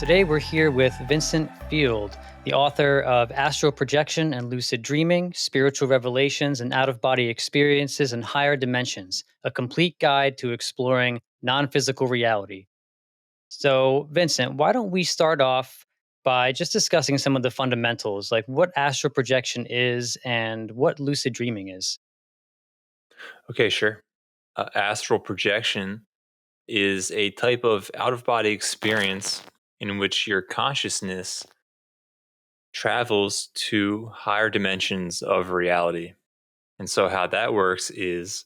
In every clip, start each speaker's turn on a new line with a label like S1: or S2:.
S1: Today we're here with Vincent Field, the author of Astral Projection and Lucid Dreaming, Spiritual Revelations and Out of Body Experiences in Higher Dimensions, a complete guide to exploring non physical reality. So, Vincent, why don't we start off by just discussing some of the fundamentals, like what astral projection is and what lucid dreaming is?
S2: Okay, sure. Astral projection is a type of out of body experience in which your consciousness travels to higher dimensions of reality. And so, how that works is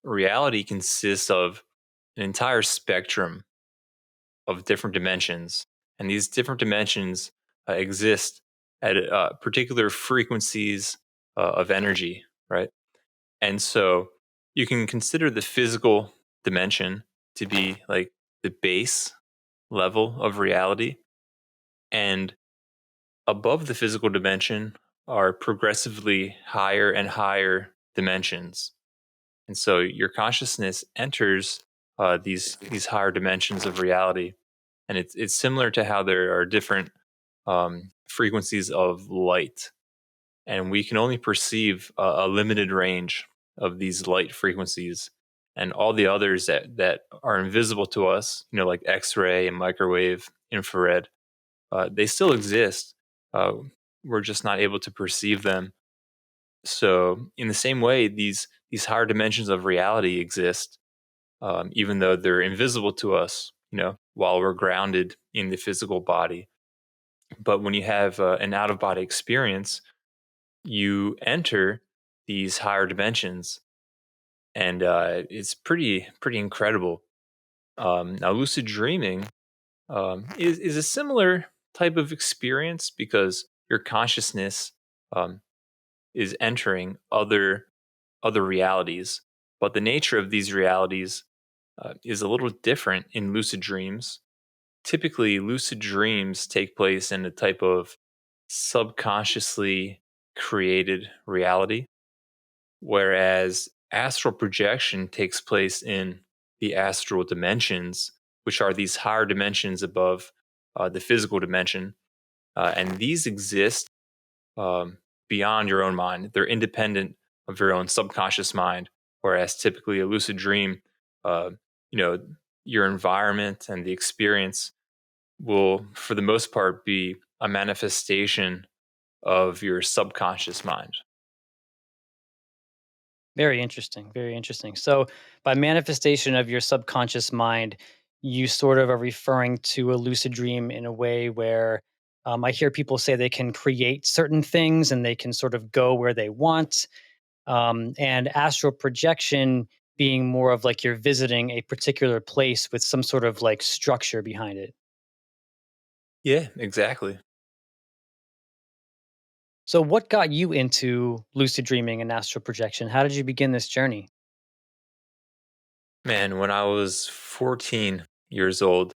S2: reality consists of an entire spectrum of different dimensions. And these different dimensions exist at particular frequencies of energy, right? And so you can consider the physical dimension to be like the base level of reality. And above the physical dimension are progressively higher and higher dimensions. And so your consciousness enters these higher dimensions of reality. And it's similar to how there are different frequencies of light. And we can only perceive a limited range of these light frequencies, and all the others that are invisible to us, like X-ray and microwave, infrared, they still exist. Uh, we're just not able to perceive them. So, in the same way, these higher dimensions of reality exist, even though they're invisible to us. While we're grounded in the physical body. But when you have an out of body experience, you enter these higher dimensions, and it's pretty incredible. Now, lucid dreaming is a similar type of experience because your consciousness um, is entering other realities, but the nature of these realities is a little different in lucid dreams. Typically, lucid dreams take place in a type of subconsciously created reality, whereas astral projection takes place in the astral dimensions, which are these higher dimensions above the physical dimension. And these exist um, beyond your own mind. They're independent of your own subconscious mind, whereas typically a lucid dream, uh, you know, your environment and the experience will, for the most part, be a manifestation of your subconscious mind.
S1: Very interesting. Very interesting. So, by manifestation of your subconscious mind, you sort of are referring to a lucid dream in a way where I hear people say they can create certain things and they can sort of go where they want. And astral projection being more of like you're visiting a particular place with some sort of like structure behind it.
S2: Yeah, exactly.
S1: So, what got you into lucid dreaming and astral projection? How did you begin this journey?
S2: Man, when I was 14 years old,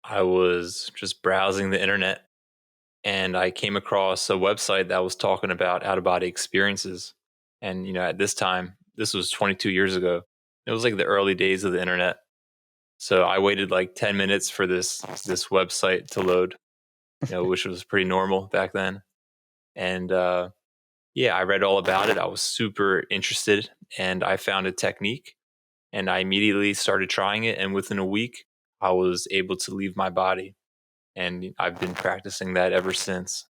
S2: I was just browsing the internet and I came across a website that was talking about out of body experiences. And, at this time, this was 22 years ago. It was like the early days of the internet. So I waited like 10 minutes for this website to load, which was pretty normal back then. And yeah, I read all about it. I was super interested and I found a technique and I immediately started trying it. And within a week, I was able to leave my body. And I've been practicing that ever since.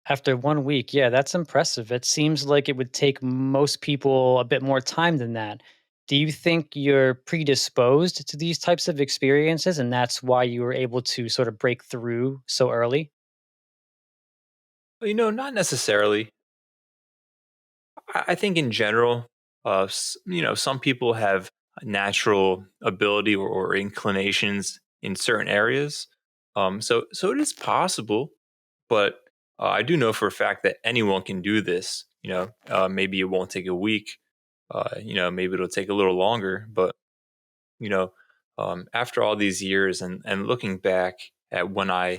S1: After 1 week, yeah, that's impressive. It seems like it would take most people a bit more time than that. Do you think you're predisposed to these types of experiences, and that's why you were able to sort of break through so early?
S2: But, not necessarily. I think in general, some people have a natural ability or inclinations in certain areas. So it is possible, but I do know for a fact that anyone can do this. Maybe it won't take a week. Maybe it'll take a little longer, but you know, after all these years and looking back at when I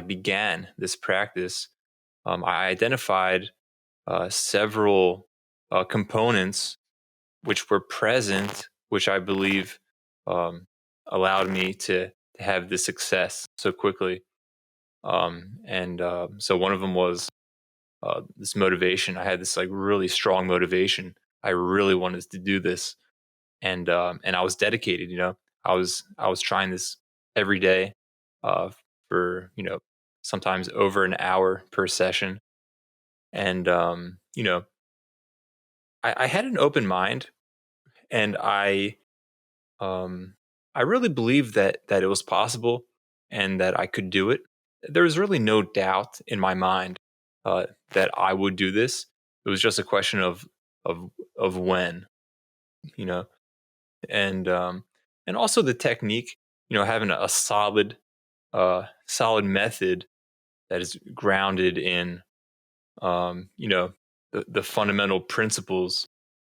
S2: began this practice, I identified several components which were present, which I believe um, allowed me to to have this success so quickly. And So one of them was this motivation. I had this like really strong motivation. I really wanted to do this, and I was dedicated. I was trying this every day, uh, for sometimes over an hour per session, and I had an open mind, and um, I really believed that it was possible and that I could do it. There was really no doubt in my mind that I would do this. It was just a question of of when, you know, and and also the technique. Having a solid method that is grounded in the fundamental principles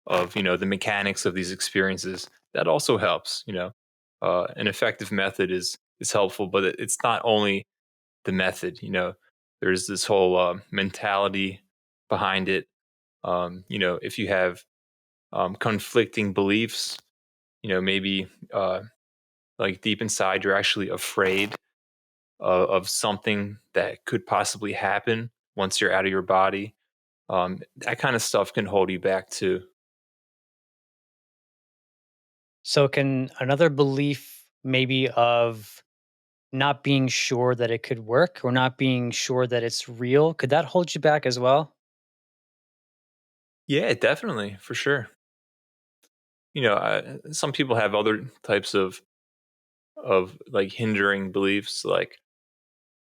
S2: of the mechanics of these experiences. That also helps. An effective method is helpful, but it's not only the method. There's this whole mentality behind it. If you have conflicting beliefs, maybe like deep inside you're actually afraid of something that could possibly happen once you're out of your body. That kind of stuff can hold you back too.
S1: So, can another belief maybe of not being sure that it could work or not being sure that it's real, could that hold you back as well?
S2: Yeah, definitely, for sure. Some people have other types of like hindering beliefs, like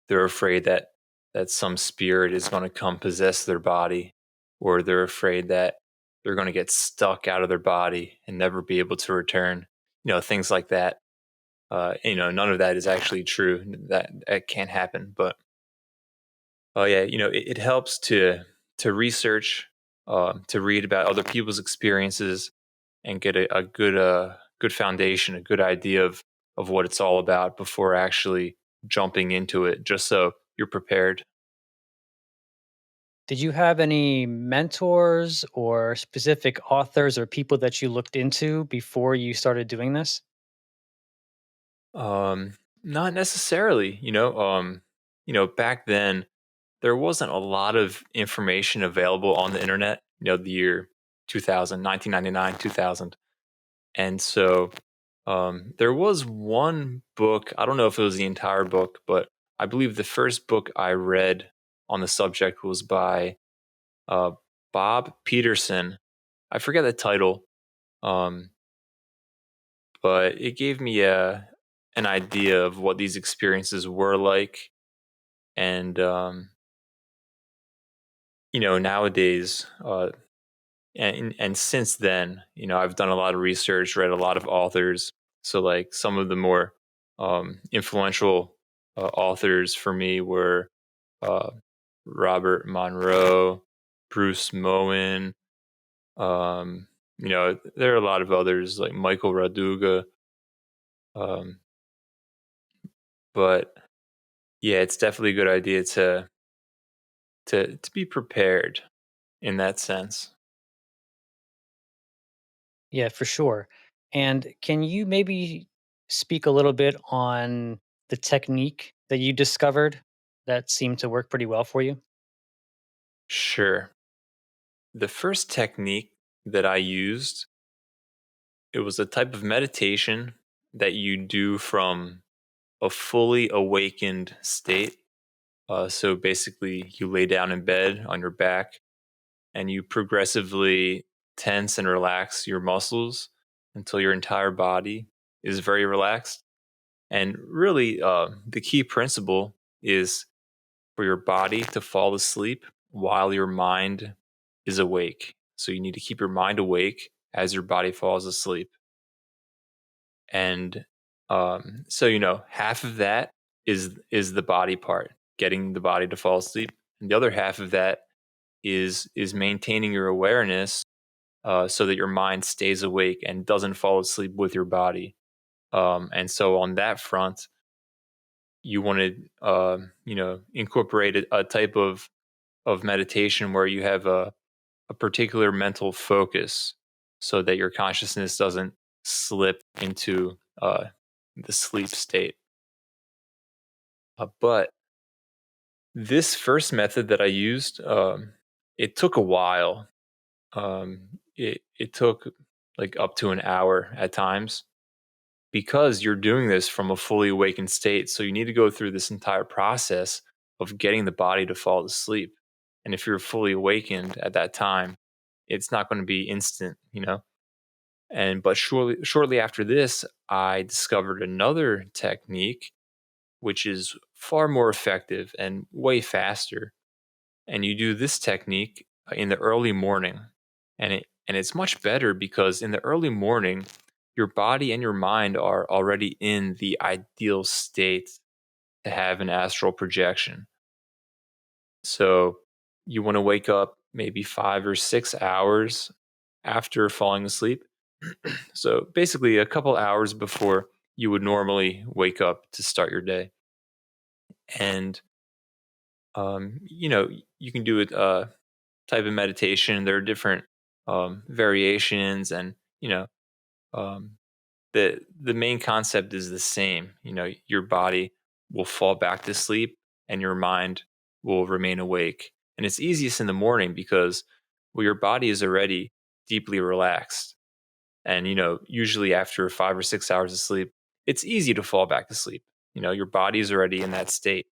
S2: they're afraid that some spirit is going to come possess their body, or they're afraid that they're going to get stuck out of their body and never be able to return. Things like that. None of that is actually true. That can't happen. But oh yeah, it helps to research, to read about other people's experiences, and get a good foundation, a good idea of what it's all about before actually jumping into it, just so you're prepared.
S1: Did you have any mentors or specific authors or people that you looked into before you started doing this?
S2: Not necessarily. Back then there wasn't a lot of information available on the internet. The year 2000, 1999, 2000. And so there was one book. I don't know if it was the entire book, but I believe the first book I read on the subject was by uh, Bob Peterson. I forget the title, um, but it gave me an idea of what these experiences were like. And, nowadays, and since then, I've done a lot of research, read a lot of authors. So like some of the more influential authors for me were uh, Robert Monroe, Bruce Moen. There are a lot of others like Michael Raduga. Um, but yeah, it's definitely a good idea to be prepared in that sense.
S1: Yeah, for sure. And can you maybe speak a little bit on the technique that you discovered that seemed to work pretty well for you?
S2: Sure. The first technique that I used, it was a type of meditation that you do from a fully awakened state. So basically, you lay down in bed on your back and you progressively tense and relax your muscles until your entire body is very relaxed. And really, the key principle is for your body to fall asleep while your mind is awake. So you need to keep your mind awake as your body falls asleep. And so half of that is the body part, getting the body to fall asleep, and the other half of that is maintaining your awareness, so that your mind stays awake and doesn't fall asleep with your body. And so on that front, you want to incorporate a type of meditation where you have a particular mental focus, so that your consciousness doesn't slip into the sleep state. But this first method that I used, it took a while. It took like up to an hour at times because you're doing this from a fully awakened state. So you need to go through this entire process of getting the body to fall asleep. And if you're fully awakened at that time, it's not going to be instant, you know? And but shortly after this, I discovered another technique which is far more effective and way faster. And you do this technique in the early morning. And it's much better because in the early morning, your body and your mind are already in the ideal state to have an astral projection. So you want to wake up maybe 5 or 6 hours after falling asleep. So basically, a couple hours before you would normally wake up to start your day. And you can do it type of meditation. There are different variations, and um, the main concept is the same. Your body will fall back to sleep, and your mind will remain awake. And it's easiest in the morning because well, your body is already deeply relaxed, and usually after 5 or 6 hours of sleep, it's easy to fall back to sleep. Your body is already in that state.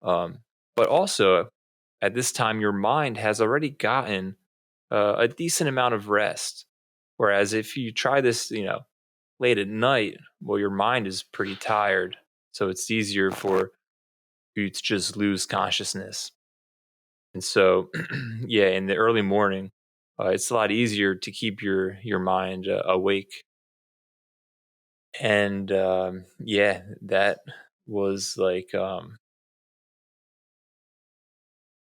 S2: Um, but also, at this time, your mind has already gotten a decent amount of rest. Whereas if you try this, late at night, well, your mind is pretty tired. So it's easier for you to just lose consciousness. And so, yeah, in the early morning, it's a lot easier to keep your mind awake. And yeah, was like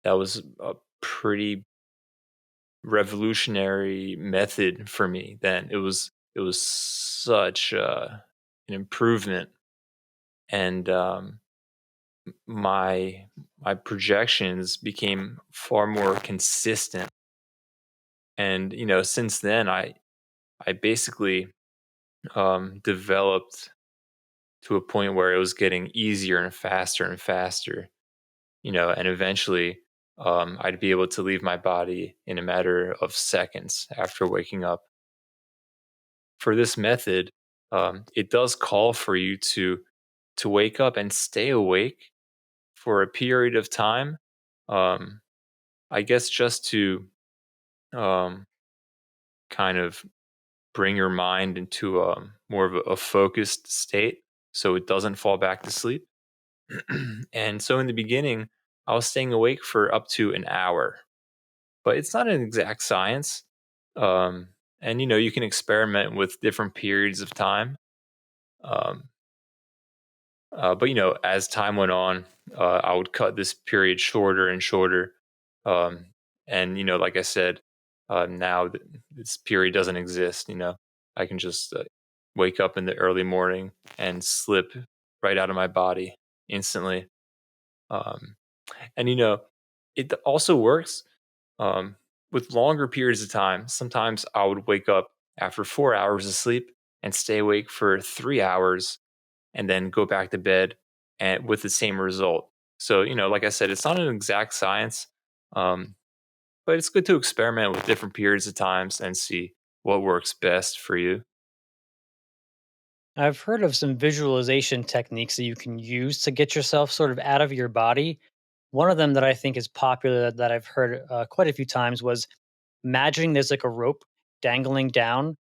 S2: that was a pretty revolutionary method for me then. It was such an improvement, and my projections became far more consistent. And since then, I basically developed to a point where it was getting easier and faster. And eventually, I'd be able to leave my body in a matter of seconds after waking up. For this method, it does call for you to wake up and stay awake for a period of time. Um, I guess just to um, kind of bring your mind into more of a focused state, so it doesn't fall back to sleep. And so in the beginning, I was staying awake for up to an hour, but it's not an exact science. Um, and you can experiment with different periods of time. Um, but as time went on, I would cut this period shorter and shorter. Um, and like I said, now this period doesn't exist. I can just wake up in the early morning and slip right out of my body instantly. Um, and it also works um, with longer periods of time. Sometimes I would wake up after 4 hours of sleep and stay awake for 3 hours and then go back to bed and with the same result. So, like I said, it's not an exact science, um, but it's good to experiment with different periods of times and see what works best for you.
S1: I've heard of some visualization techniques that you can use to get yourself sort of out of your body. One of them that I think is popular that I've heard quite a few times was imagining there's like a rope dangling down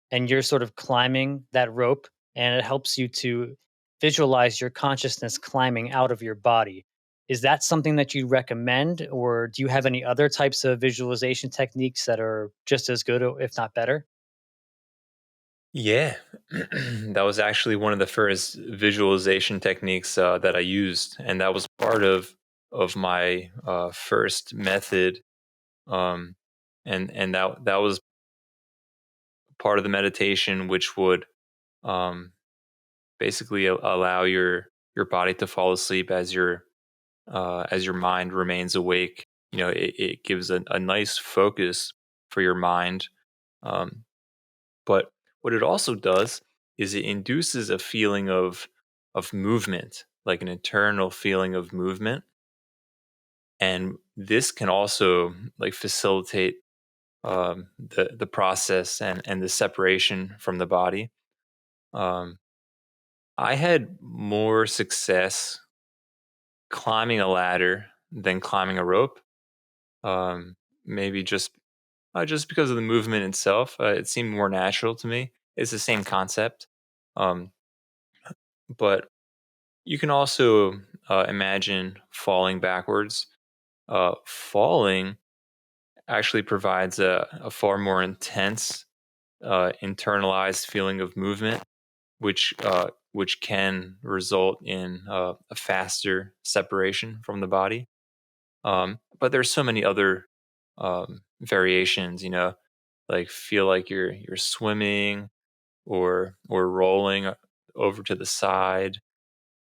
S1: and you're sort of climbing that rope, and it helps you to visualize your consciousness climbing out of your body. Is that something that you recommend, or do you have any other types of visualization techniques that are just as good, or if not better?
S2: Yeah, that was actually one of the first visualization techniques that I used, and that was part of my first method. Um, and that was part of the meditation, which would um, basically allow your body to fall asleep as your mind remains awake. It gives a nice focus for your mind. Um, but what it also does is it induces a feeling of movement. like an internal feeling of movement, and this can also like facilitate the process and the separation from the body. Um, I had more success climbing a ladder than climbing a rope. Maybe just because of the movement itself, it seemed more natural to me. It's the same concept, um, but you can also imagine falling backwards. Falling actually provides a far more intense, internalized feeling of movement, which can result in a faster separation from the body. But there's so many other variations, like feel like you're swimming or rolling over to the side,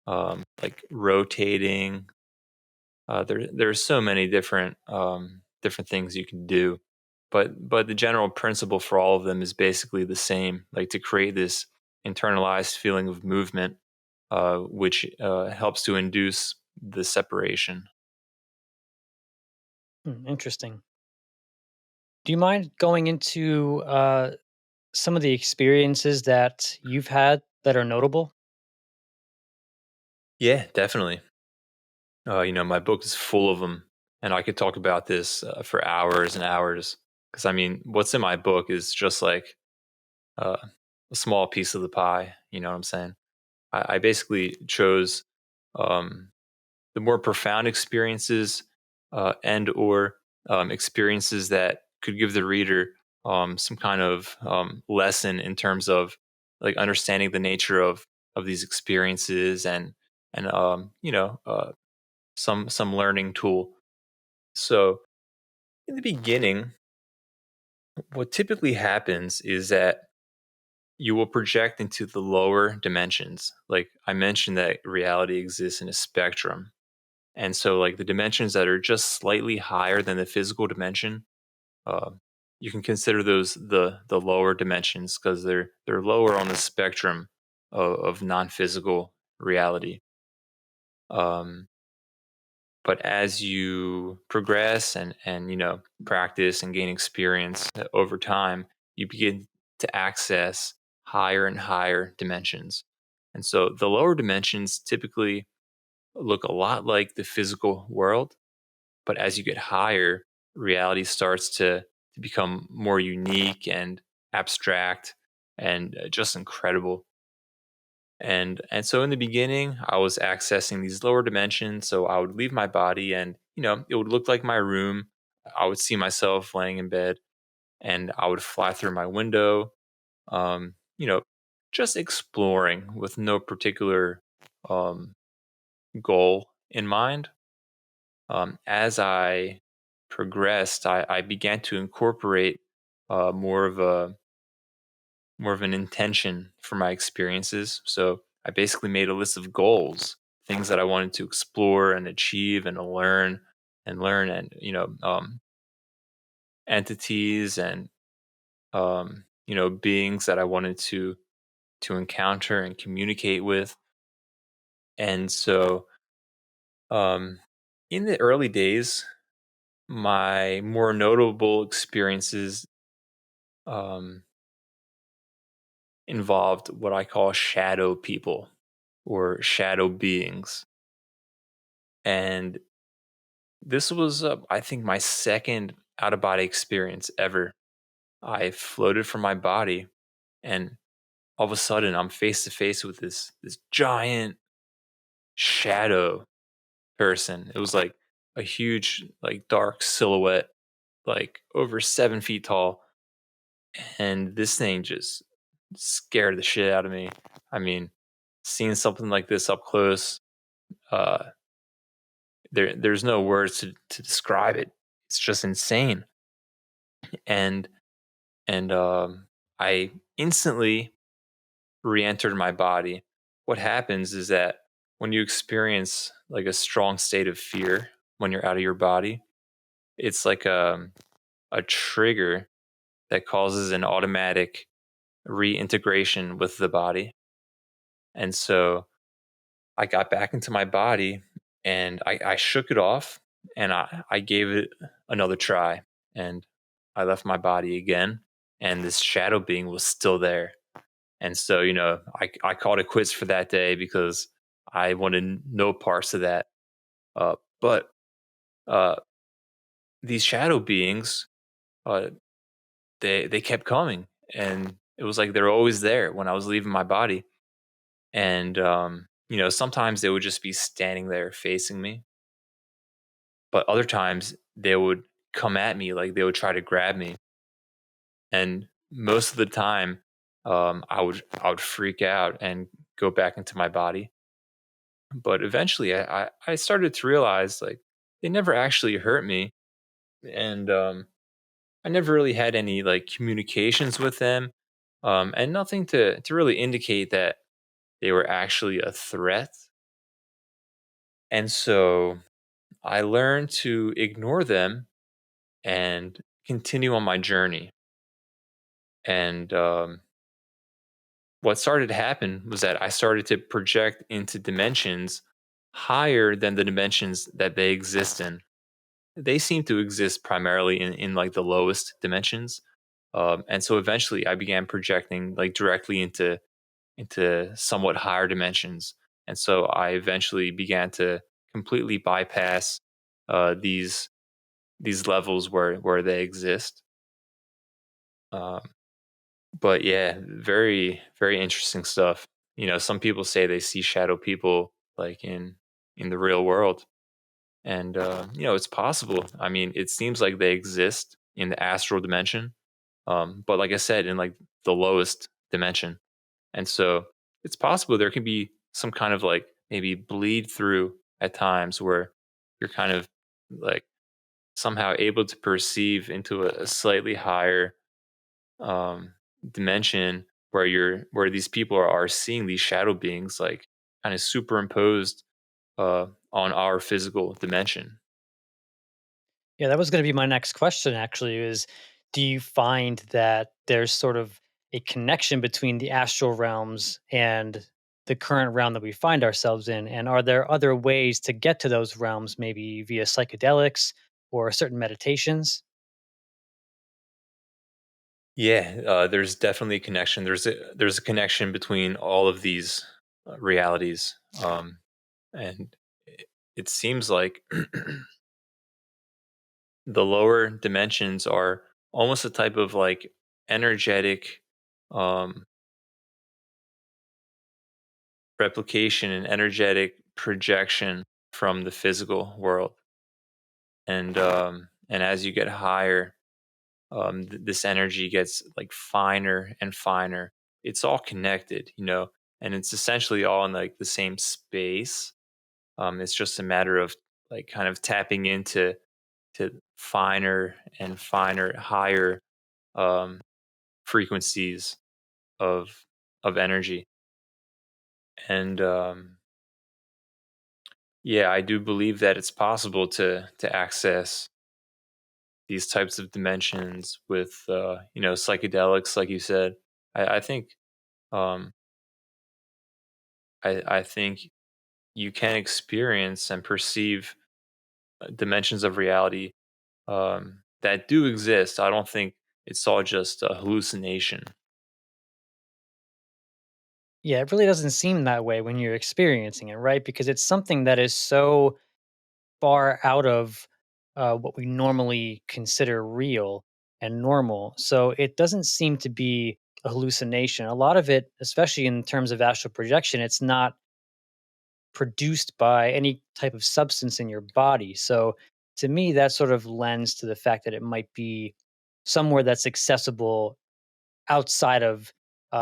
S2: like rotating. There's so many different things you can do, but the general principle for all of them is basically the same, like to create this internalized feeling of movement, which helps to induce the separation.
S1: Interesting. Do you mind going into some of the experiences that you've had that are notable?
S2: Yeah, definitely. My book is full of them, and I could talk about this for hours and hours. Because I mean, what's in my book is just like uh, a small piece of the pie. You know what I'm saying? I basically chose um, the more profound experiences and or experiences that could give the reader some kind of lesson in terms of like understanding the nature of these experiences and some learning tool. So in the beginning, what typically happens is that you will project into the lower dimensions. Like I mentioned that reality exists in a spectrum. And so like the dimensions that are just slightly higher than the physical dimension, uh, you can consider those the lower dimensions because they're lower on the spectrum of non-physical reality. Um, but as you progress and practice and gain experience over time, you begin to access higher and higher dimensions. And so the lower dimensions typically look a lot like the physical world, but as you get higher, reality starts to become more unique and abstract and just incredible. And so in the beginning, I was accessing these lower dimensions. So I would leave my body, and it would look like my room. I would see myself laying in bed, and I would fly through my window. Um, you know, just exploring with no particular um, goal in mind. As I progressed, I began to incorporate uh, more of a more of an intention for my experiences. So I basically made a list of goals, things that I wanted to explore and achieve and to learn, and entities and beings that I wanted to encounter and communicate with. And so um, in the early days, my more notable experiences um, involved what I call shadow people or shadow beings. And this was, I think, my second out of body experience ever. I floated from my body, and all of a sudden, I'm face to face with this giant shadow person. It was like a huge, like dark silhouette, like over 7 feet tall, and this thing just scared the shit out of me. I mean, seeing something like this up close, uh, there's no words to describe it. It's just insane. And and I instantly re-entered my body. What happens is that when you experience like a strong state of fear when you're out of your body, it's like a trigger that causes an automatic reintegration with the body. And so I got back into my body and I shook it off and I gave it another try and I left my body again and this shadow being was still there. And so, I called it quits for that day because I wanted no parts of that. But uh, these shadow beings, uh, they kept coming, and it was like they were always there when I was leaving my body. And sometimes they would just be standing there facing me, but other times they would come at me like they would try to grab me. And most of the time, I would freak out and go back into my body. But eventually, I started to realize like they never actually hurt me, and I never really had any like communications with them, and nothing to really indicate that they were actually a threat. And so I learned to ignore them and continue on my journey. And what started to happen was that I started to project into dimensions higher than the dimensions that they exist in. They seem to exist primarily in like the lowest dimensions. And so eventually I began projecting like directly into somewhat higher dimensions. And so I eventually began to completely bypass these levels where they exist. Um, but yeah, very very interesting stuff. Some people say they see shadow people like in the real world, and it's possible. I mean, it seems like they exist in the astral dimension, but like I said, in like the lowest dimension. And so it's possible there can be some kind of like maybe bleed through at times where you're kind of like somehow able to perceive into a slightly higher um, dimension where these people are seeing these shadow beings like kind of superimposed on our physical dimension.
S1: Yeah, that was going to be my next question actually is do you find that there's sort of a connection between the astral realms and the current realm that we find ourselves in, and are there other ways to get to those realms maybe via psychedelics or certain meditations?
S2: Yeah, there's definitely a connection. There's a connection between all of these realities, and it seems like the lower dimensions are almost a type of like energetic um, replication and energetic projection from the physical world. And as you get higher, this energy gets like finer and finer. It's all connected, and it's essentially all in like the same space. It's just a matter of like kind of tapping into to finer and finer, higher um, frequencies of energy. And yeah, I do believe that it's possible to access these types of dimensions with psychedelics, like you said. I think um, I think you can experience and perceive dimensions of reality that do exist. I don't think it's all just a hallucination.
S1: Yeah, it really doesn't seem that way when you're experiencing it, right? Because it's something that is so far out of what we normally consider real and normal. So it doesn't seem to be a hallucination. A lot of it, especially in terms of astral projection, it's not produced by any type of substance in your body. So to me, that sort of lends to the fact that it might be somewhere that's accessible outside of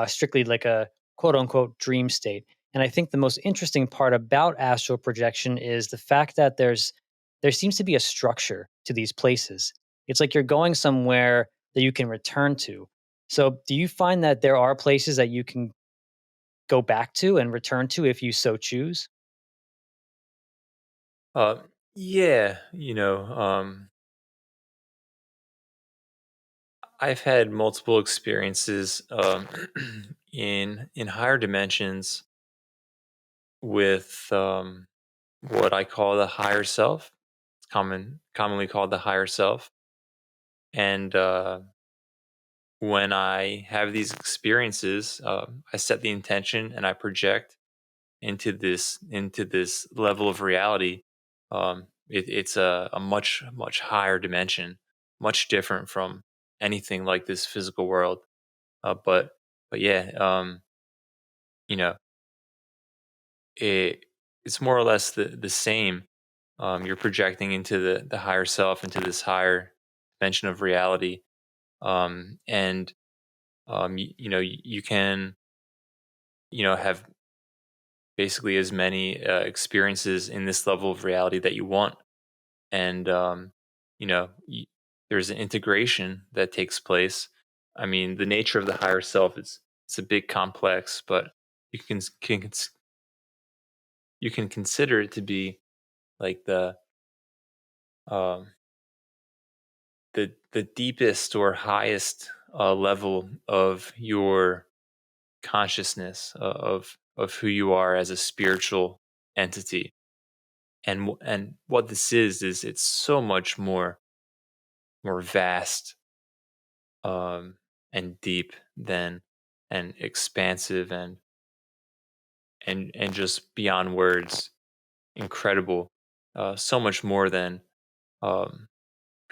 S1: strictly like a quote unquote dream state. And I think the most interesting part about astral projection is the fact that there seems to be a structure to these places. It's like you're going somewhere that you can return to. So do you find that there are places that you can go back to and return to if you so choose?
S2: Uh, yeah, I've had multiple experiences in higher dimensions with what I call the higher self. It's commonly called the higher self. And when I have these experiences, I set the intention and I project into this level of reality. It's a much higher dimension, much different from anything like this physical world. But yeah, you know, it it's more or less the same. You're projecting into the higher self, into this higher dimension of reality, and you can have basically as many experiences in this level of reality that you want. And you know y- there's an integration that takes place. I mean, the nature of the higher self is it's a bit complex, but you can consider it to be like um, the deepest or highest level of your consciousness, of who you are as a spiritual entity. And what this is it's so much more vast, um, and deep than, and expansive, and just beyond words, incredible. So much more than um,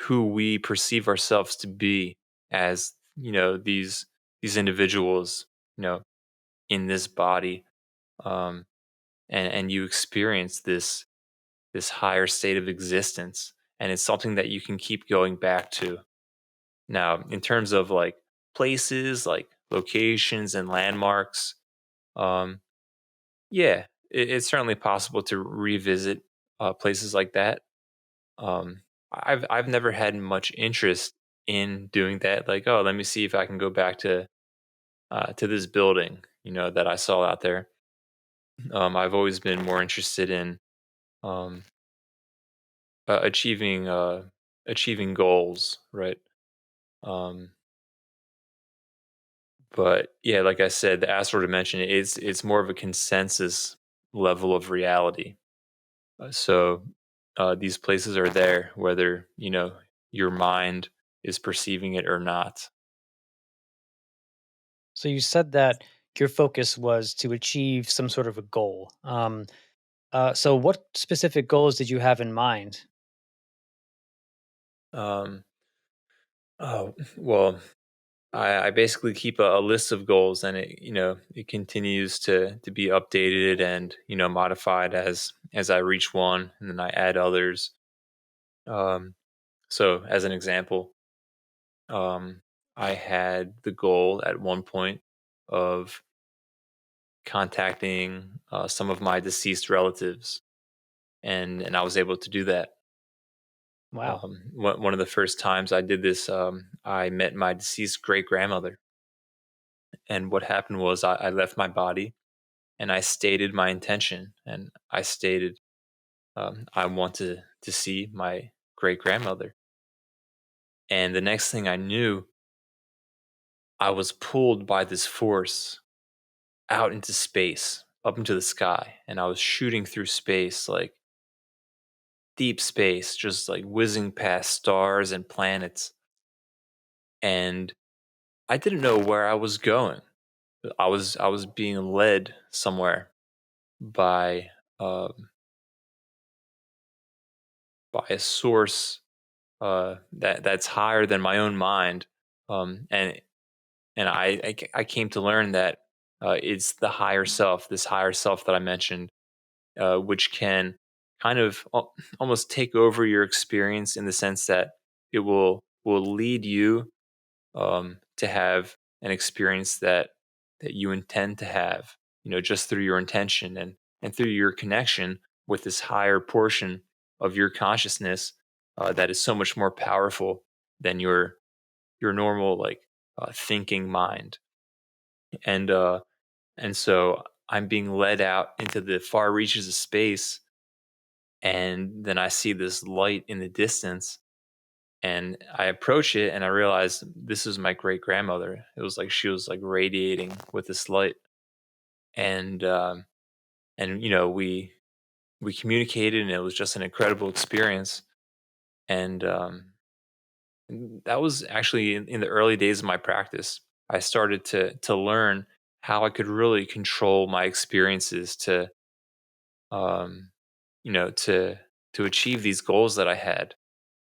S2: who we perceive ourselves to be as these individuals, you know, in this body. Um, and you experience this higher state of existence, and it's something that you can keep going back to. Now, in terms of like places, like locations and landmarks, um, yeah, it's certainly possible to revisit places like that. Um, I've never had much interest in doing that. Like, oh, let me see if I can go back to this building, that I saw out there. I've always been more interested in um, achieving goals, right? Um, But yeah, like I said, the astral dimension it's more of a consensus level of reality. So these places are there, whether your mind is perceiving it or not.
S1: So you said that your focus was to achieve some sort of a goal. So what specific goals did you have in mind?
S2: Um, oh well, I basically keep a list of goals, and it continues to be updated and modified as I reach one, and then I add others. Um, so as an example. Um, I had the goal at one point of contacting some of my deceased relatives, and I was able to do that.
S1: Wow.
S2: One of the first times I did this, I met my deceased great grandmother, and what happened was I left my body and I stated my intention, and I stated I want to see my great grandmother. And the next thing I knew, I was pulled by this force out into space, up into the sky, and I was shooting through space, like deep space, just like whizzing past stars and planets. And I didn't know where I was going. I was being led somewhere by um, by a source that's higher than my own mind. And I came to learn that it's the higher self, this higher self that I mentioned, which can kind of almost take over your experience in the sense that it will lead you to have an experience that you intend to have, just through your intention and through your connection with this higher portion of your consciousness that is so much more powerful than your normal like thinking mind. And uh and so I'm being led out into the far reaches of space, and then I see this light in the distance, and I approach it, and I realize this is my great grandmother. It was like she was like radiating with this light. And and we communicated, and it was just an incredible experience. And that was actually in the early days of my practice. I started to learn how I could really control my experiences to um, to achieve these goals that I had.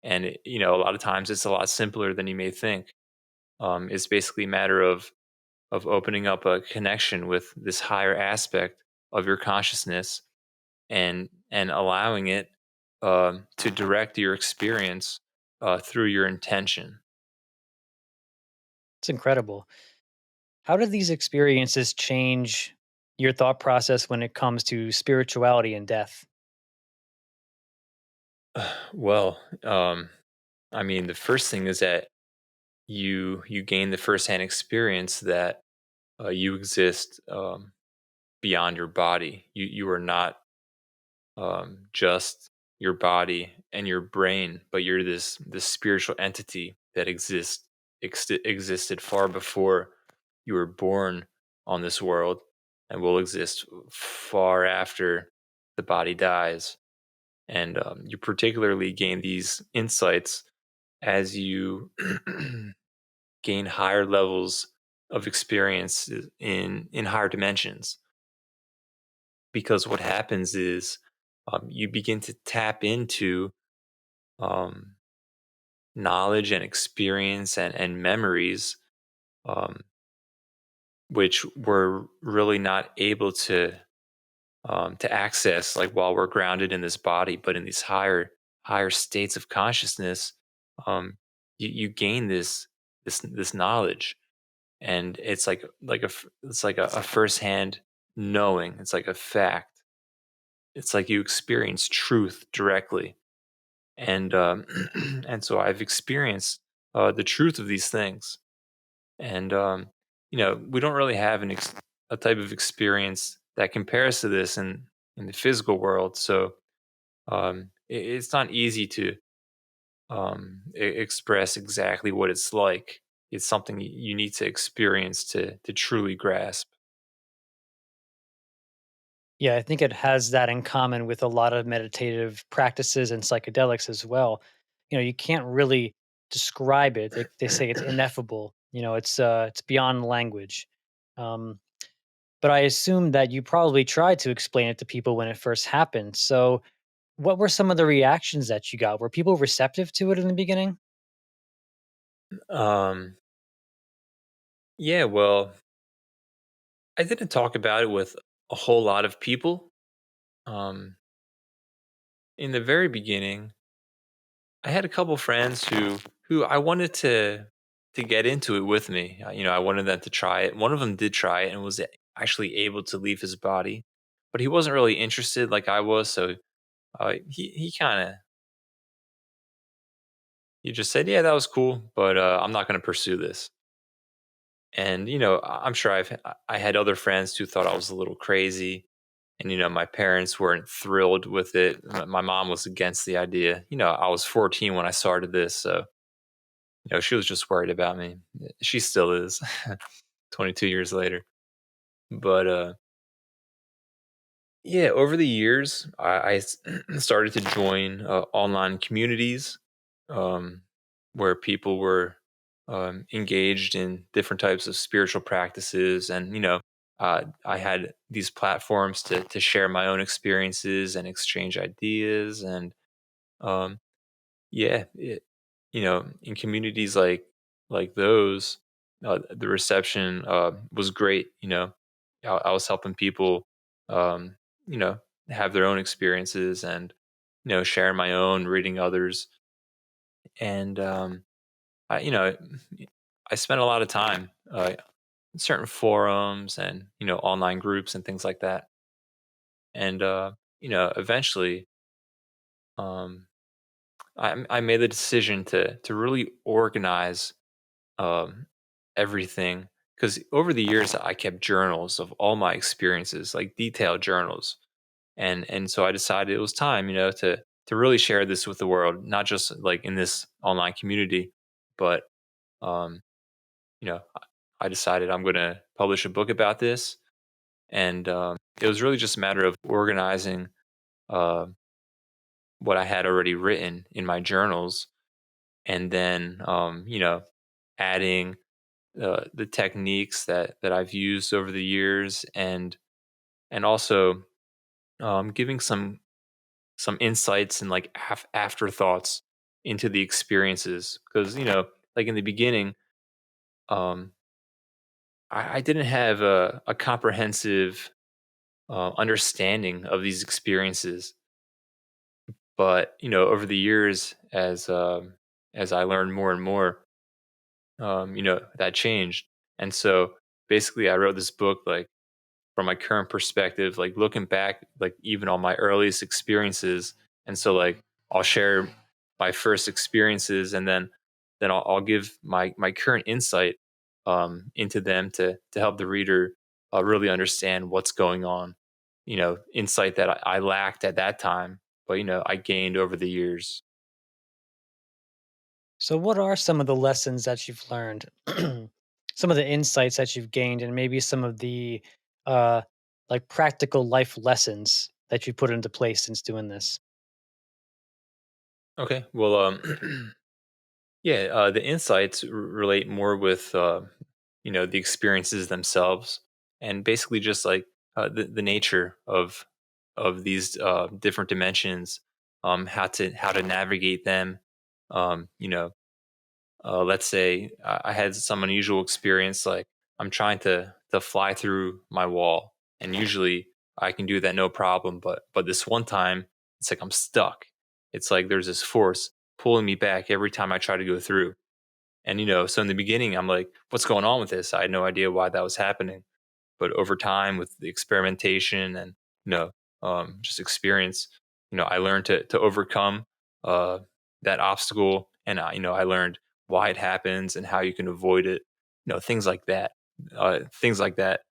S2: And a lot of times it's a lot simpler than you may think. It's basically a matter of opening up a connection with this higher aspect of your consciousness, and allowing it to direct your experience through your intention.
S1: It's incredible. How do these experiences change your thought process when it comes to spirituality and death?
S2: Well, I mean, the first thing is that you gain the firsthand experience that you exist beyond your body. You are not just your body and your brain, but you're this spiritual entity that existed far before you were born on this world, and will exist far after the body dies. And you particularly gain these insights as you gain higher levels of experience in higher dimensions, because what happens is you begin to tap into um, knowledge and experience and memories, um, which we're really not able to access like while we're grounded in this body, but in these higher states of consciousness. Um, you gain this knowledge, and it's it's like a firsthand knowing. It's like a fact. It's like you experience truth directly. And and so I've experienced the truth of these things. And we don't really have a type of experience that compares to this in the physical world. So it's not easy to express exactly what it's like. It's something you need to experience to truly grasp.
S1: Yeah, I think it has that in common with a lot of meditative practices and psychedelics as well. You can't really describe it. They say it's ineffable. It's beyond language. Um, but I assume that you probably tried to explain it to people when it first happened. So, what were some of the reactions that you got? Were people receptive to it in the beginning?
S2: um, yeah, well, I didn't talk about it with a whole lot of people. Um, in the very beginning, I had a couple friends who I wanted to get into it with me. I wanted them to try it. One of them did try it and was actually able to leave his body, but he wasn't really interested like I was. So he kind of he just said, "Yeah, that was cool, but I'm not going to pursue this." And I'm sure I had other friends who thought I was a little crazy, and my parents weren't thrilled with it. My mom was against the idea. I was 14 when I started this, so she was just worried about me. She still is, 22 years later. But yeah, over the years, started to join online communities, um, where people were engaged in different types of spiritual practices, and I had these platforms to share my own experiences and exchange ideas, and um, yeah, in communities like those, the reception was great. I was helping people, um, you know, have their own experiences, and sharing my own, reading others, and I, I spent a lot of time in certain forums and online groups and things like that, and eventually. Um, I made the decision to really organize um, everything, because over the years I kept journals of all my experiences, like detailed journals, and so I decided it was time, to really share this with the world, not just like in this online community, but um, I decided I'm going to publish a book about this, and it was really just a matter of organizing uh, what I had already written in my journals, and then adding the techniques that I've used over the years, and also giving some insights and like afterthoughts into the experiences, because like in the beginning, um, I didn't have a comprehensive understanding of these experiences, but over the years, as I learned more and more, that changed. And so basically I wrote this book like from my current perspective, like looking back, like even on my earliest experiences. And so like I'll share my first experiences, and then I'll give my current insight into them to help the reader really understand what's going on. Insight that I lacked at that time, but I gained over the years.
S1: So, what are some of the lessons that you've learned? Some of the insights that you've gained, and maybe some of the uh, like practical life lessons that you put into place since doing this.
S2: Okay, well, yeah, the insights relate more with the experiences themselves, and basically just like the nature of these different dimensions, how to navigate them. Um, you know, let's say I had some unusual experience, like I'm trying to fly through my wall, and usually I can do that no problem. But this one time, it's like I'm stuck. It's like there's this force pulling me back every time I try to go through. And so in the beginning, I'm like, "What's going on with this?" I had no idea why that was happening. But over time, with the experimentation and you know just experience, I learned to overcome uh, that obstacle, and I learned why it happens and how you can avoid it. Things like that. Things like that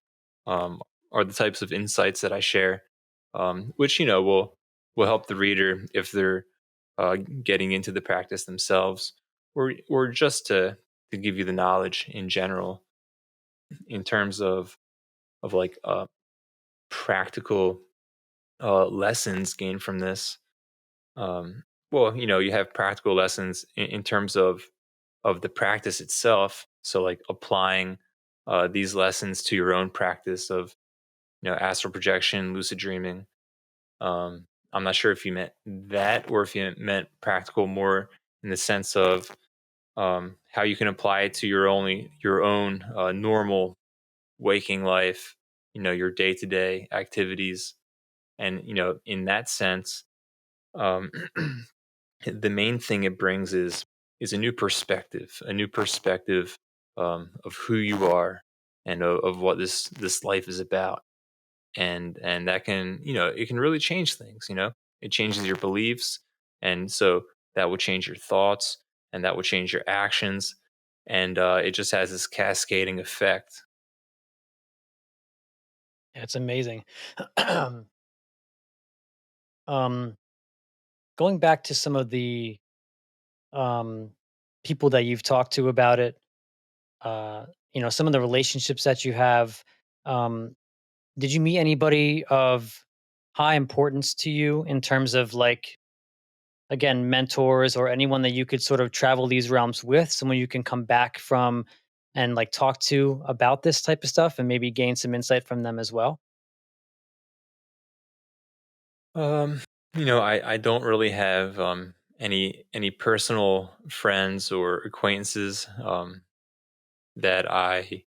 S2: um, are the types of insights that I share, which will help the reader if they're getting into the practice themselves, or just to give you the knowledge in general in terms of like practical lessons gained from this. Well, you have practical lessons in terms of the practice itself. So, like applying these lessons to your own practice of astral projection, lucid dreaming. I'm not sure if you meant that, or if you meant practical more in the sense of how you can apply it to your own normal waking life. Your day to day activities, and in that sense, um, the main thing it brings is a new perspective of who you are, and of what this life is about. And that can, it can really change things. It changes your beliefs, and so that will change your thoughts, and that will change your actions, and it just has this cascading effect.
S1: Yeah, it's amazing. um, Going back to some of the um, people that you've talked to about it, some of the relationships that you have. Um, did you meet anybody of high importance to you in terms of like, again, mentors or anyone that you could sort of travel these realms with, someone you can come back from and like talk to about this type of stuff and maybe gain some insight from them as well?
S2: um I don't really have any personal friends or acquaintances that I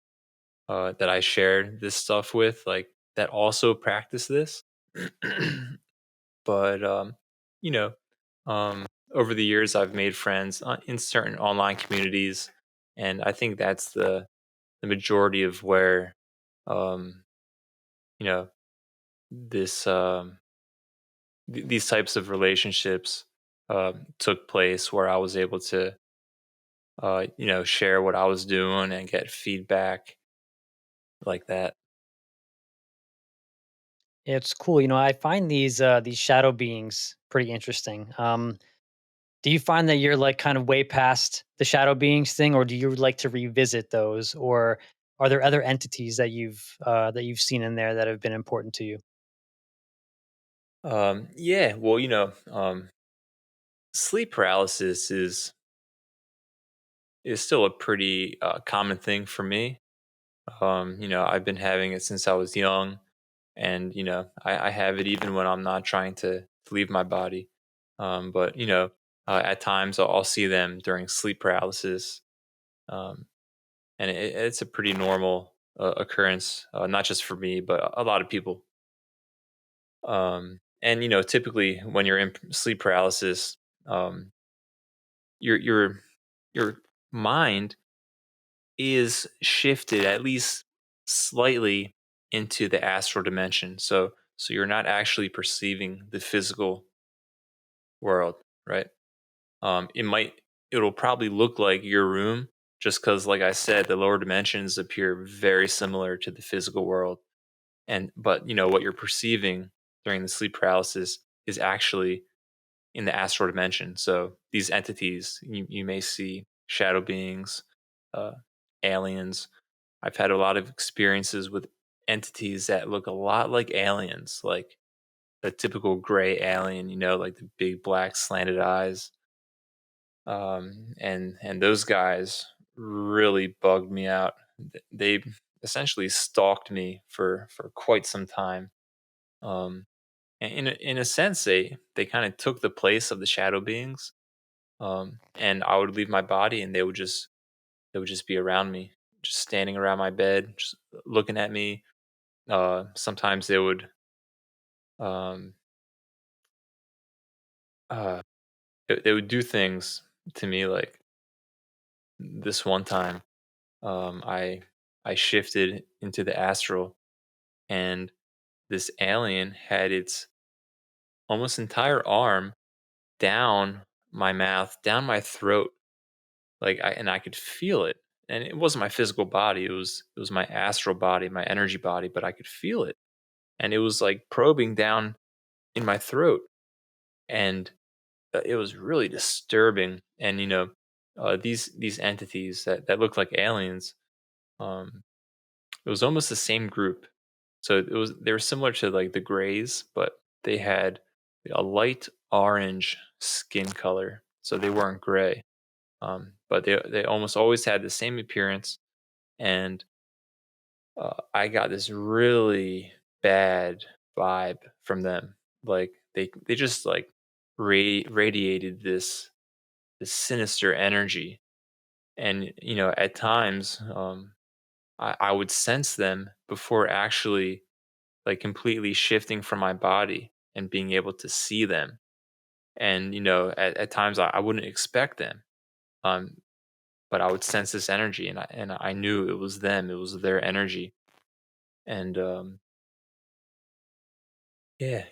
S2: shared this stuff with, like, that also practice this. But you know, over the years, I've made friends in certain online communities, and I think that's the majority of where um, you know this these types of relationships took place, where I was able to share what I was doing and get feedback like that.
S1: It's cool. I find these shadow beings pretty interesting. Do you find that you're like kind of way past the shadow beings thing, or do you like to revisit those, or are there other entities that you've seen in there that have been important to you?
S2: Yeah, well, sleep paralysis is still a pretty common thing for me. I've been having it since I was young, and I have it even when I'm not trying to leave my body. But at times I'll see them during sleep paralysis, um, and it's a pretty normal occurrence, not just for me, but a lot of people. And typically when you're in sleep paralysis, um, your mind is shifted at least slightly into the astral dimension. So you're not actually perceiving the physical world, right? It'll probably look like your room just because, like I said, the lower dimensions appear very similar to the physical world. But what you're perceiving during the sleep paralysis is actually in the astral dimension. So these entities, you may see shadow beings, uh, aliens. I've had a lot of experiences with entities that look a lot like aliens, like a typical gray alien, like the big black slanted eyes. And those guys really bugged me out. They essentially stalked me for quite some time. Um, and in a sense, they kind of took the place of the shadow beings. And I would leave my body, and they would just be around me, just standing around my bed, just looking at me. Sometimes um, uh, they would do things to me like this one time. I shifted into the astral, and this alien had its almost entire arm down my mouth, down my throat, and I could feel it. And it wasn't my physical body; it was my astral body, my energy body, but I could feel it, and it was like probing down in my throat, and it was really disturbing. And these entities that looked like aliens. Um, It was almost the same group. So they were similar to like the Greys, but they had a light orange skin color. So they weren't gray. But they almost always had the same appearance. And I got this really bad vibe from them. Like they just like radiated this sinister energy. And at times I would sense them before actually like completely shifting from my body and being able to see them. And at times I wouldn't expect them, um, but I would sense this energy, and I knew it was them. It was their energy, and yeah,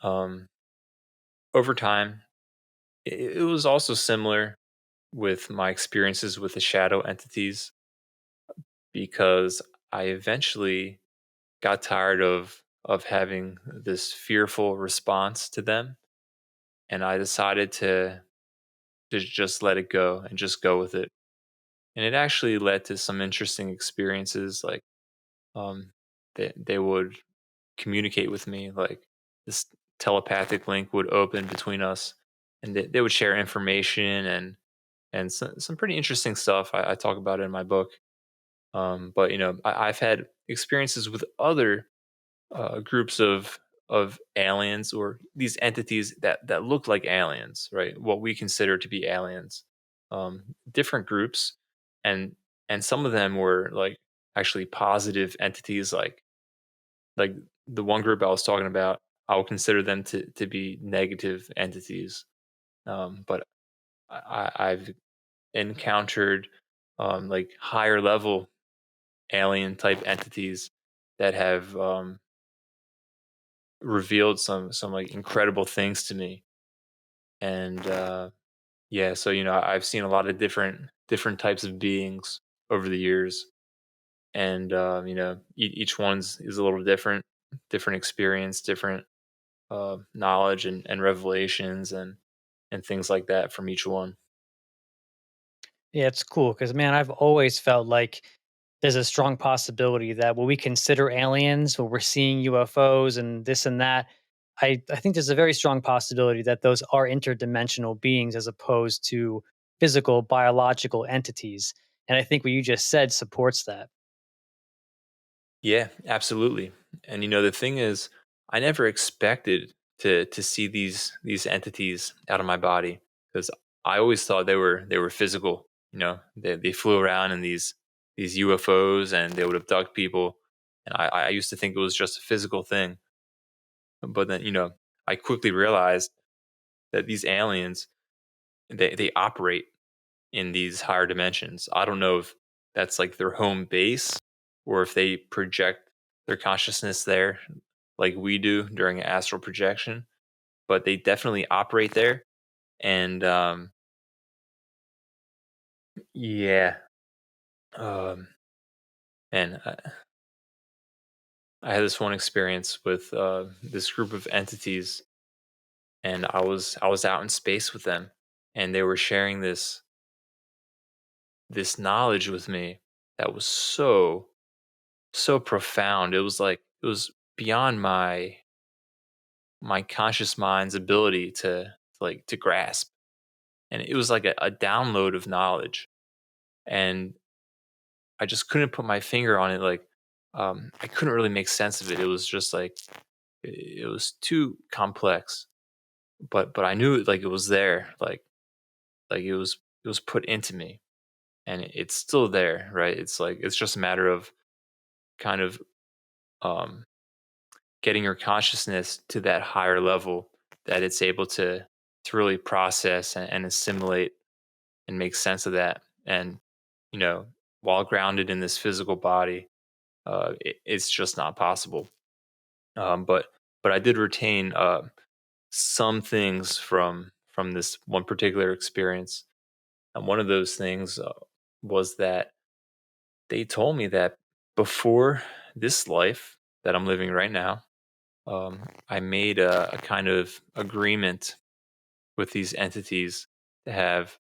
S2: um, over time, it was also similar with my experiences with the shadow entities because I eventually got tired of having this fearful response to them, and I decided to just let it go and just go with it. And it actually led to some interesting experiences. Like um, they would communicate with me, like this telepathic link would open between us, and they would share information and some pretty interesting stuff. I talk about it in my book. But I've had experiences with other groups of aliens or these entities that look like aliens, right? What we consider to be aliens, different groups, and and some of them were like actually positive entities, like the one group I was talking about. I would consider them to be negative entities, but I've encountered like higher level alien type entities that have revealed some like incredible things to me. And yeah, so I've seen a lot of different types of beings over the years, and each one's is a little different experience, different knowledge and revelations and things like that from each one.
S1: Yeah, it's cool because, man, I've always felt like there's a strong possibility that what we consider aliens, what we're seeing UFOs and this and that, I think there's a very strong possibility that those are interdimensional beings as opposed to physical biological entities. And I think what you just said supports that.
S2: Yeah, absolutely. And the thing is, I never expected to see these entities out of my body because I always thought they were physical. They flew around in these UFOs and they would abduct people, and I used to think it was just a physical thing. But then I quickly realized that these aliens they operate in these higher dimensions. I don't know if that's like their home base or if they project their consciousness there like we do during astral projection, but they definitely operate there. And yeah, um, and I had this one experience with this group of entities, and I was out in space with them, and they were sharing this knowledge with me that was so profound. It was like it was beyond my conscious mind's ability to grasp. And it was like a download of knowledge. And I just couldn't put my finger on it. Like I couldn't really make sense of it. It was just like it was too complex. But I knew it like it was there. Like it was put into me. And it's still there, right? It's like it's just a matter of kind of um getting your consciousness to that higher level that it's able to really process and assimilate and make sense of that. And you know while grounded in this physical body, it's just not possible. But I did retain some things from this one particular experience. And one of those things was that they told me that before this life that I'm living right now, I made a kind of agreement with these entities to have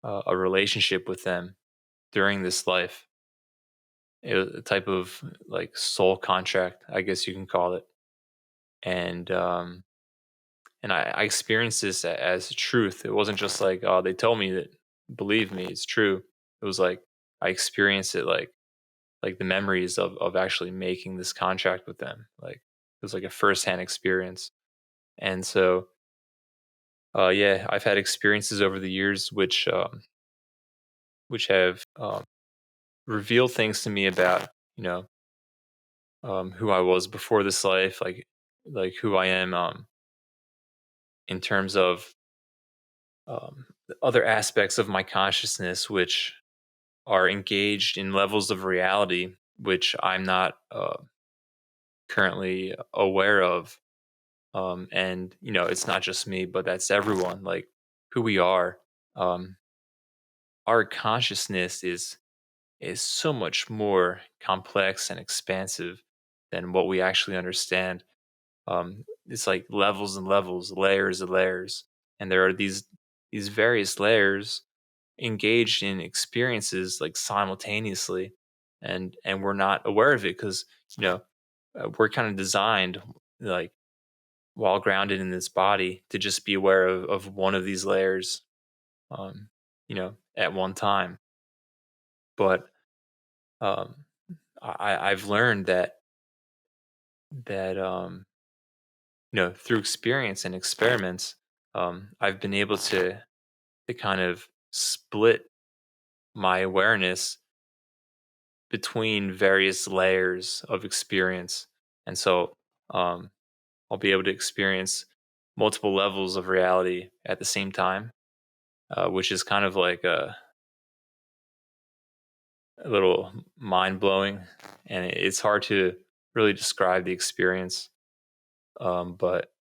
S2: a relationship with them during this life. It was a type of like soul contract, I guess you can call it. And I experienced this as truth. It wasn't just like, oh, they told me that, believe me, it's true. It was like I experienced it like the memories of actually making this contract with them. Like it was like a firsthand experience. And so yeah, I've had experiences over the years which have revealed things to me about who I was before this life, like who I am in terms of the other aspects of my consciousness, which are engaged in levels of reality which I'm not currently aware of. And it's not just me, but that's everyone. Like who we are. Um, our consciousness is so much more complex and expansive than what we actually understand. It's like levels and levels, layers and layers, and there are these various layers engaged in experiences like simultaneously, and we're not aware of it because you know we're kind of designed like while grounded in this body to just be aware of one of these layers, at one time. But um, I've learned that through experience and experiments, I've been able to kind of split my awareness between various layers of experience, and so um, I'll be able to experience multiple levels of reality at the same time, which is kind of like a little mind blowing, and it's hard to really describe the experience. But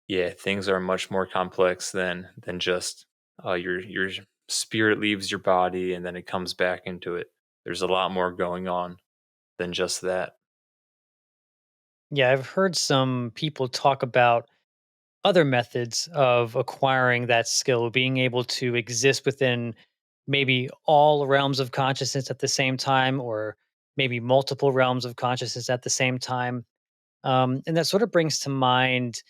S2: yeah, things are much more complex than just your spirit leaves your body and then it comes back into it. There's a lot more going on than just that.
S1: Yeah, I've heard some people talk about other methods of acquiring that skill, being able to exist within maybe all realms of consciousness at the same time, or maybe multiple realms of consciousness at the same time. And that sort of brings to mind,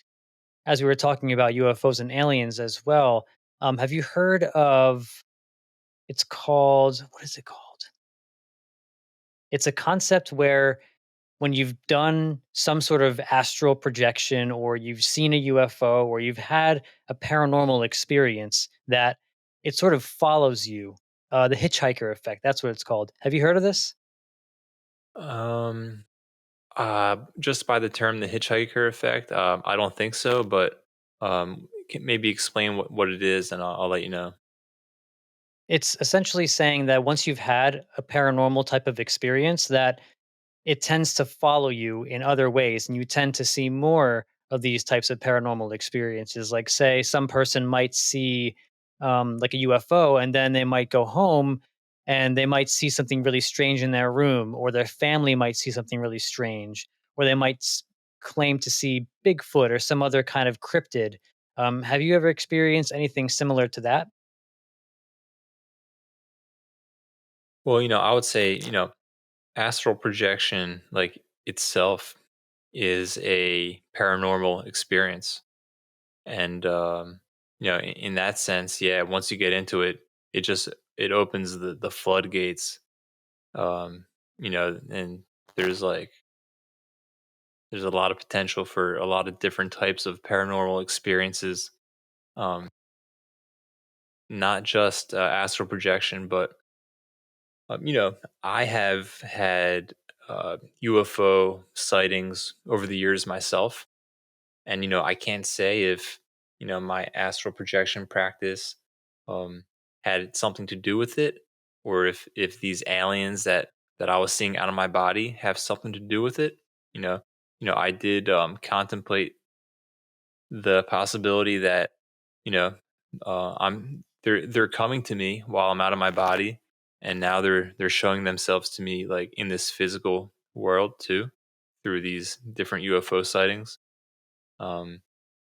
S1: as we were talking about UFOs and aliens as well. Have you heard of? It's called, what is it called? It's a concept where when you've done some sort of astral projection, or you've seen a UFO, or you've had a paranormal experience, that it sort of follows you. The Hitchhiker Effect. That's what it's called. Have you heard of this?
S2: Um, just by the term the hitchhiker effect, I don't think so, but can maybe explain what it is and I'll let you know.
S1: It's essentially saying that once you've had a paranormal type of experience, that it tends to follow you in other ways, and you tend to see more of these types of paranormal experiences. Like, say some person might see like a UFO, and then they might go home and they might see something really strange in their room, or their family might see something really strange, or they might claim to see Bigfoot or some other kind of cryptid. Have you ever experienced anything similar to that?
S2: Well, I would say, astral projection, like itself, is a paranormal experience. And, in that sense, yeah, once you get into it, it just, it opens the floodgates, and there's like, there's a lot of potential for a lot of different types of paranormal experiences. Um, not just astral projection, but I have had UFO sightings over the years myself, and I can't say if my astral projection practice um, had something to do with it, or if these aliens that I was seeing out of my body have something to do with it. You know, I did contemplate the possibility that they're coming to me while I'm out of my body, and now they're showing themselves to me like in this physical world too, through these different UFO sightings. Um,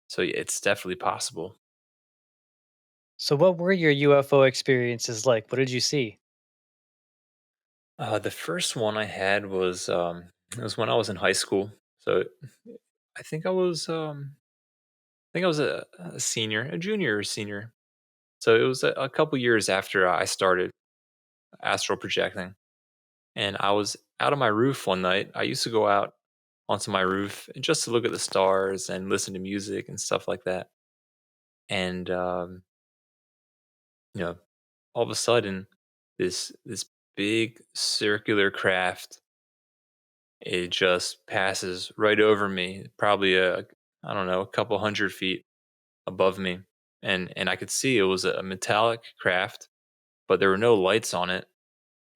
S2: so yeah, it's definitely possible.
S1: So, what were your UFO experiences like? What did you see?
S2: The first one I had was it was when I was in high school. So I think I was a senior, a junior or senior. So it was a couple years after I started astral projecting. And I was out on my roof one night. I used to go out onto my roof just to look at the stars and listen to music and stuff like that. And you know, all of a sudden, this big circular craft, it just passes right over me, probably I don't know, a couple hundred feet above me, and I could see it was a metallic craft, but there were no lights on it.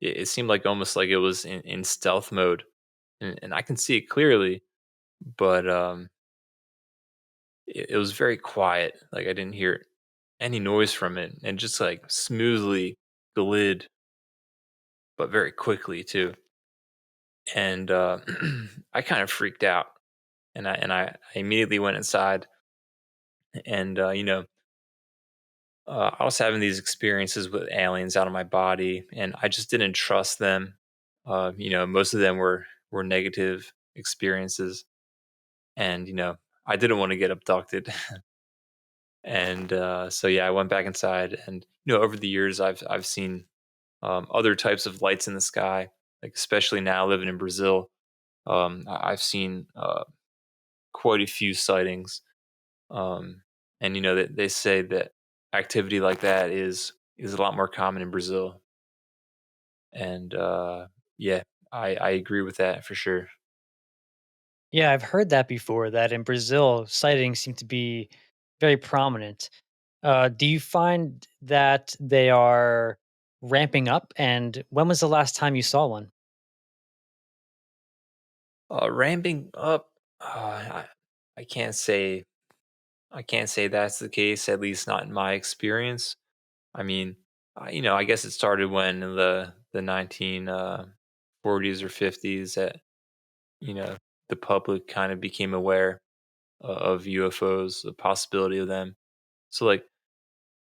S2: It seemed like almost like it was in stealth mode, and I can see it clearly, but it was very quiet. Like I didn't hear any noise from it, and just like smoothly glid, but very quickly too. And I kind of freaked out, and I immediately went inside, and I was having these experiences with aliens out of my body, and I just didn't trust them. Most of them were negative experiences, and I didn't want to get abducted. And so yeah, I went back inside, and over the years, I've seen other types of lights in the sky, like especially now living in Brazil. I've seen quite a few sightings, and they say that activity like that is a lot more common in Brazil, and yeah, I agree with that for sure.
S1: Yeah, I've heard that before, that in Brazil, sightings seem to be very prominent. Do you find that they are ramping up? And when was the last time you saw one?
S2: Ramping up, I can't say that's the case. At least not in my experience. I mean, I guess it started when in the 1940s or 50s that you know the public kind of became aware of UFOs, the possibility of them. So like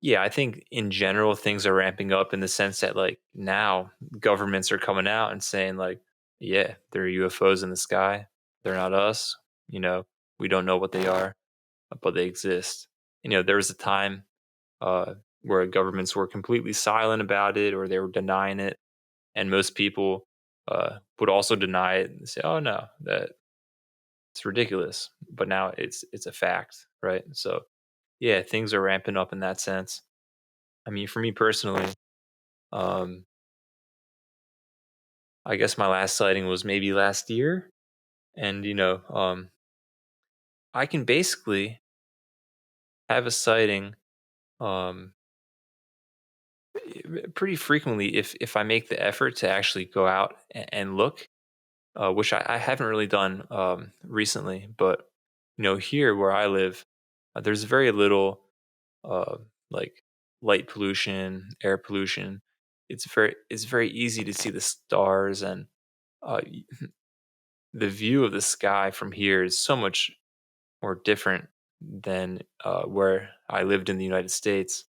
S2: Yeah, I think in general things are ramping up in the sense that like now governments are coming out and saying like, yeah, there are UFOs in the sky. They're not us. You know, we don't know what they are, but they exist. There was a time uh, where governments were completely silent about it or they were denying it, and most people would also deny it and say, "Oh no, that it's ridiculous." But now it's a fact, right? So yeah, things are ramping up in that sense. I mean, for me personally, um, I guess my last sighting was maybe last year, and I can basically have a sighting um, pretty frequently if I make the effort to actually go out and look, which I haven't really done recently. But here where I live, there's very little uh, like light pollution, air pollution. It's very easy to see the stars, and uh, the view of the sky from here is so much more different than where I lived in the United States.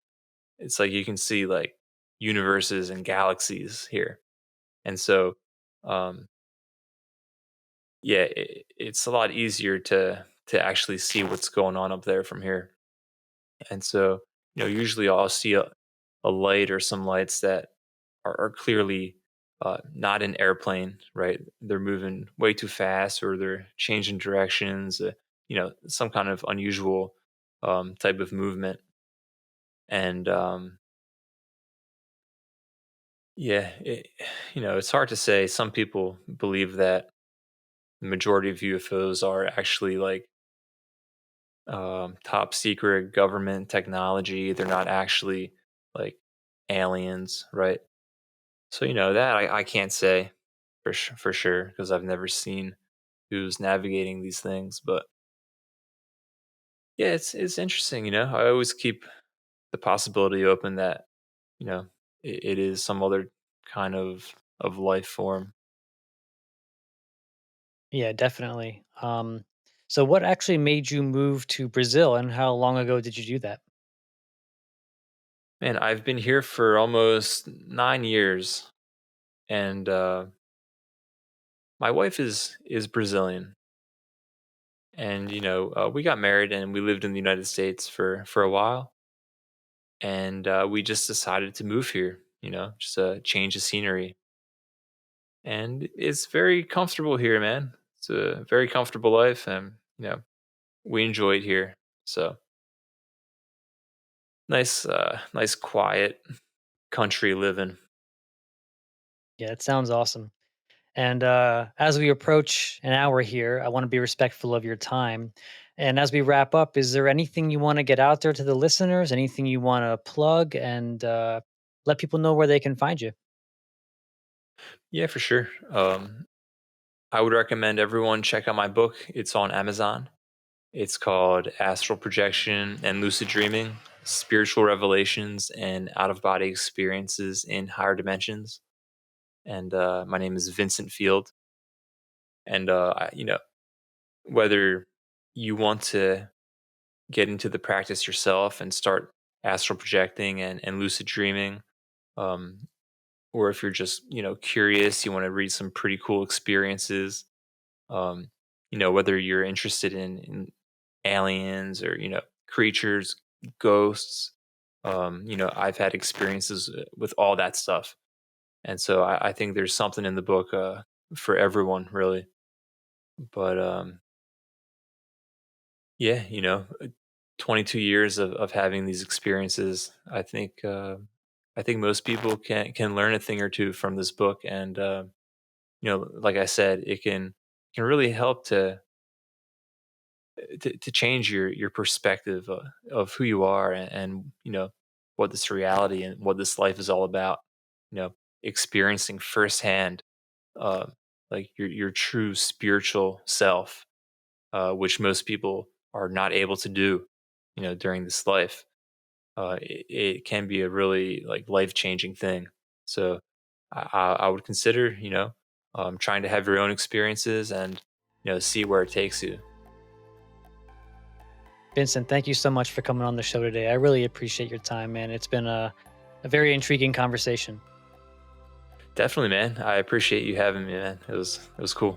S2: It's like you can see like universes and galaxies here, and so um, yeah, it's a lot easier to actually see what's going on up there from here. And so usually I'll see a light or some lights that are clearly not an airplane, right? They're moving way too fast or they're changing directions, some kind of unusual type of movement. And yeah, it's hard to say. Some people believe that the majority of UFOs are actually like top secret government technology. They're not actually like aliens, right? So that I can't say for sure because I've never seen who's navigating these things. But yeah, it's interesting. I always keep the possibility open that you know it is some other kind of life form.
S1: Yeah, definitely. So what actually made you move to Brazil, and how long ago did you do that?
S2: Man, I've been here for almost 9 years, and my wife is Brazilian, and we got married and we lived in the United States for a while, and we just decided to move here. Just a change of scenery, and it's very comfortable here, man. It's a very comfortable life, and we enjoy it here. So nice quiet country living.
S1: Yeah, it sounds awesome. And as we approach an hour here, I want to be respectful of your time. And as we wrap up, is there anything you want to get out there to the listeners? Anything you want to plug and let people know where they can find you?
S2: Yeah, for sure. I would recommend everyone check out my book. It's on Amazon. It's called Astral Projection and Lucid Dreaming: Spiritual Revelations and Out of Body Experiences in Higher Dimensions. And my name is Vincent Field. And whether you want to get into the practice yourself and start astral projecting and lucid dreaming, um, or if you're just curious, you want to read some pretty cool experiences. Whether you're interested in aliens or creatures, ghosts. I've had experiences with all that stuff, and so I think there's something in the book for everyone, really. But yeah, 22 years of having these experiences, I think most people can learn a thing or two from this book, and like I said, it can really help to change your perspective of who you are, and what this reality and what this life is all about. Experiencing firsthand uh, like your true spiritual self, which most people are not able to do. During this life, it can be a really like life changing thing. So I would consider trying to have your own experiences and see where it takes you.
S1: Vincent, thank you so much for coming on the show today. I really appreciate your time, man. It's been a very intriguing conversation.
S2: Definitely, man. I appreciate you having me, man. It was cool.